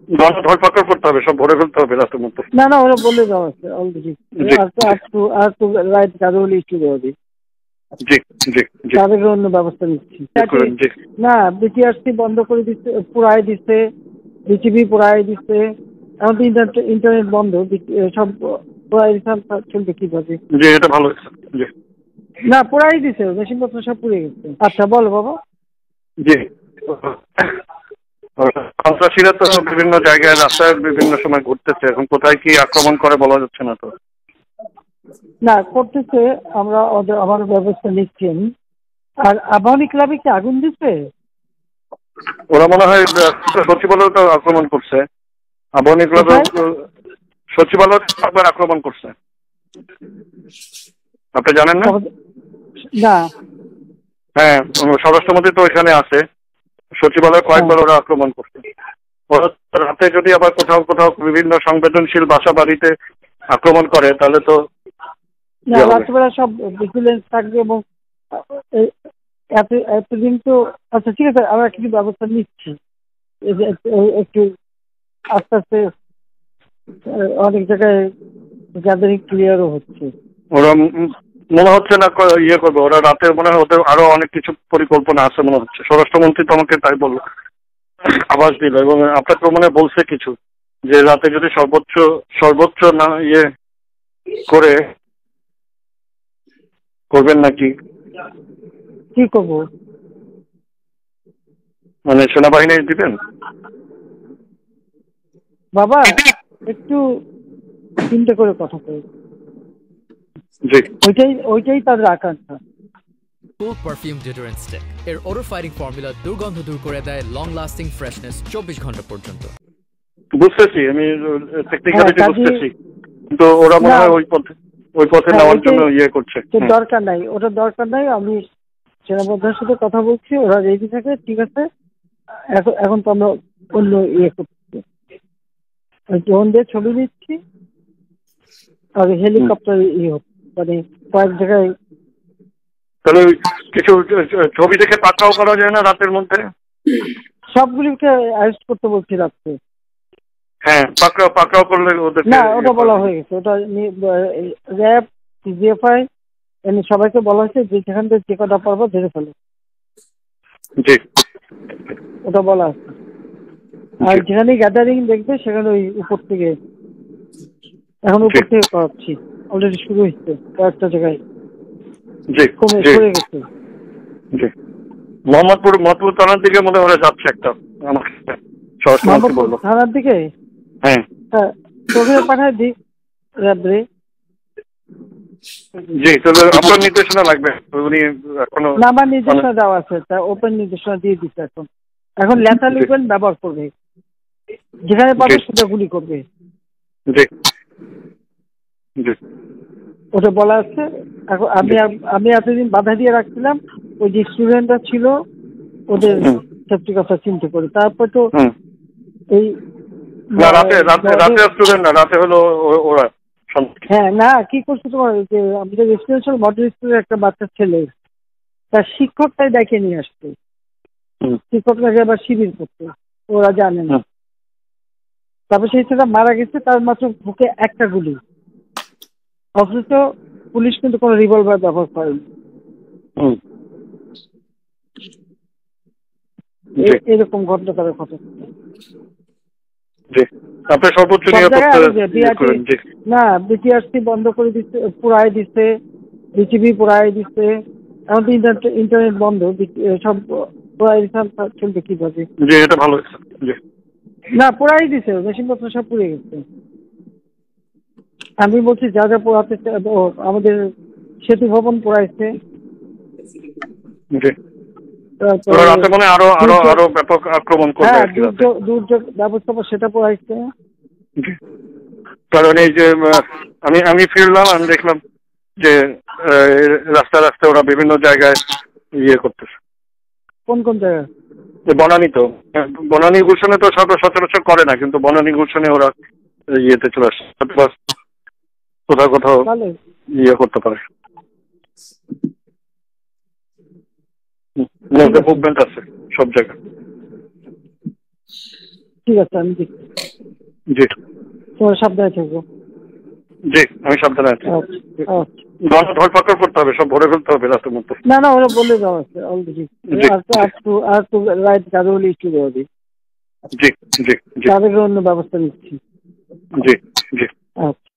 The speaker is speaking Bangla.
ধরপাকড় করতে হবে, সব ভরে ফেলতে হবে রাতের মধ্যে। না না, ওরা বলে দেওয়া আছে অলরেডি। আর তো রাইট কাজে লিস্ট দেওয়া দিই। জি জি জি, তাদেরকে অন্য ব্যবস্থা নিচ্ছি। না, বিটিআরসি বন্ধ করে দিচ্ছে, পুরাই দিচ্ছে, বিটিভি পুরাই দিচ্ছে। এখন তো ইন্টারনেট বন্ধ, সব পুরাই চলবে কিভাবে? জি, এটা ভালো হয়েছে। জি না, পুরাই দিচ্ছে, মেশিনপত্র সব পুড়ে গেছে। আচ্ছা বলো বাবা। জি, সন্ত্রাসীরা তো বিভিন্ন জায়গায় রাস্তায় বিভিন্ন সময় ঘুরতেছে, এখন কোথায় কি আক্রমণ করে বলা যাচ্ছে না তো। না করতেছে, আমরা আমার ব্যবস্থা নিচ্ছি আমি। আর আবাহনী ক্লাবে কি আগুন দিচ্ছে? ওরা মনে হয় সচিবালয় তো আক্রমণ করছে, আবাহনী ক্লাবে সচিবালয় একবার আক্রমণ করছে, আপনি জানেন না? না। হ্যাঁ, স্বরাষ্ট্রমন্ত্রী তো এখানে আছে, সচিবালয় কয়েকবার ওরা আক্রমণ করছে। ওরা রাতে যদি আবার কোথাও কোথাও বিভিন্ন সংবেদনশীল বাসা বাড়িতে আক্রমণ করে তাহলে তো রাত্রেবেলা সব ভিজিলেন্স থাকবে। এবং এতদিন তো আচ্ছা ঠিক আছে, আমরা কিছু ব্যবস্থা নিচ্ছি, একটু আস্তে আস্তে অনেক জায়গায় গ্যাদারিং ক্লিয়ারও হচ্ছে। ওরা মনে হচ্ছে না ইয়ে করবে, ওরা রাতে মনে হয় ওদের আরো অনেক কিছু পরিকল্পনা আছে মনে হচ্ছে। স্বরাষ্ট্রমন্ত্রী তো আমাকে তাই বললো, আভাস দিল, এবং আপনাকে মনে বলছে কিছু যে রাতে যদি সর্বোচ্চ না ইয়ে করে করবেন নাকি। কি করবো মানে সেনাবাহিনী দিবেন? বাবা একটু চিন্তা করে কথা কই। জি, ওইটাই তাদের আকাঙ্ক্ষা। Cool perfume deodorant stick এর odor fighting formula দুর্গন্ধ দূর করে দেয় লং লাস্টিং ফ্রেশনেস 24 ঘন্টা পর্যন্ত। বুঝতেছি, আমি টেকনিক্যালিটি বুঝতেছি, কিন্তু ওরা মনে হয় ওই পথে নেওয়ার জন্য ইয়ে করছে। দরকার নাই, ওটা দরকার নাই। আমি সেনাবাহিনীর সাথে কথা বলছি, ওরা রেডি থাকে, ঠিক আছে। এখন তো আমরা অন্য ইয়ে করছি, ড্রোন দিয়ে ছবি নিচ্ছি, আর হেলিকপ্টার মানে কয়েক জায়গায়। তাহলে কিছু ছবি দেখে পাকড়াও করা যায় না রাতের মধ্যে? সবগুলিকে অ্যারেস্ট করতে বলছি রাত্রে। হ্যাঁ, পাকড়াও করলে ওদের না, ওটা বলা হয়ে গেছে, ওটা র্যাব সিজিএফআই সবাইকে বলা হয়েছে যে যেখান থেকে যে কটা পারবো ধরে ফেলো। জি, ওটা বলা আছে। আর যেখানে গ্যাদারিং দেখবে সেখানে ওই উপর থেকে, এখন উপর থেকে করাচ্ছি, অলরেডি শুরু হচ্ছে কয়েকটা জায়গায়, কমে গেছে। জি, মোহাম্মদপুর থানার দিকে মনে হয় যাচ্ছে একটা, আমাকে স্বরাষ্ট্রমন্ত্রী বললো। থানার দিকে? হ্যাঁ, তোকে পাঠায় দিই র্যাবরে। জি, তাহলে আপনার নির্দেশনা লাগবে। উনি এখনো না, আমার নির্দেশনা দেওয়া আছে, তা ওপেন নির্দেশনা দিয়ে দিচ্ছে। এখন ল্যাথাল ওয়েপন ব্যবহার করবে, যেখানে পাবে সেটা গুলি করবে। জি জি, ওটা বলা আছে। এখন আমি এতদিন বাধা দিয়ে রাখছিলাম, ওই যে স্টুডেন্টরা ছিল ওদের সেফটি কথা চিন্তা করে। তারপর তো এই রাতে স্টুডেন্ট না, রাতে হলো ওরা। হ্যাঁ, না কি করছে তোমার, যে আমাদের রেসিডেন্সিয়াল মডেল স্কুলের একটা বাচ্চা ছেলে, তার শিক্ষকটাই ডেকে নিয়ে আসতো, শিক্ষকটাকে আবার শিবির করতো, ওরা জানে না। তারপর সেই ছেলেটা মারা গেছে, তার মাত্র বুকে একটা গুলি, অথচ পুলিশ কিন্তু কোনো রিভলভার ব্যবহার করেনি। এরকম ঘটনা তারা ঘটেছে। না, বিটিআরসি বন্ধ করে দিচ্ছে, পুরাই দিচ্ছে, বিটিভি পুরাই দিচ্ছে। এখন তো ইন্টারনেট বন্ধ, সব পুরাই চলবে কিভাবে? না, পুরাই দিচ্ছে, মেশিনপত্র সব পুড়ে গেছে। আমি বলছি যা যা পোড়াতে, আমাদের সেতু ভবন পোড়াইছে, দুর্যোগ ব্যবস্থাপনা সেটা পোড়াইছে। কারণ এই যে আমি ফিরলাম, আমি দেখলাম যে রাস্তায় ওরা বিভিন্ন জায়গায় ইয়ে করতেছে। কোন কোন জায়গায়? বনানী তো, বনানী গুলশানে তো সচরাচর করে না, কিন্তু বনানী গুলশানে ওরা ইয়েতে চলে আসছে, কোথাও ইয়ে করতে পারে, মুভমেন্ট আছে সব জায়গায়। ঠিক আছে, আমি দেখছি। জি তোমরা সাবধানে থেকো। জি, আমি সাবধানে আছি। ধরপাকড় করতে হবে, সব ভরে ফেলতে হবে রাতের মধ্যে। না না, ওরা বলে দেওয়া আছে অলরেডি। আর তো রাইট গাড়ি ইস্যু দেওয়া দিই। জি জি জি, তাদেরকে অন্য ব্যবস্থা নিচ্ছি। জি জি। আচ্ছা।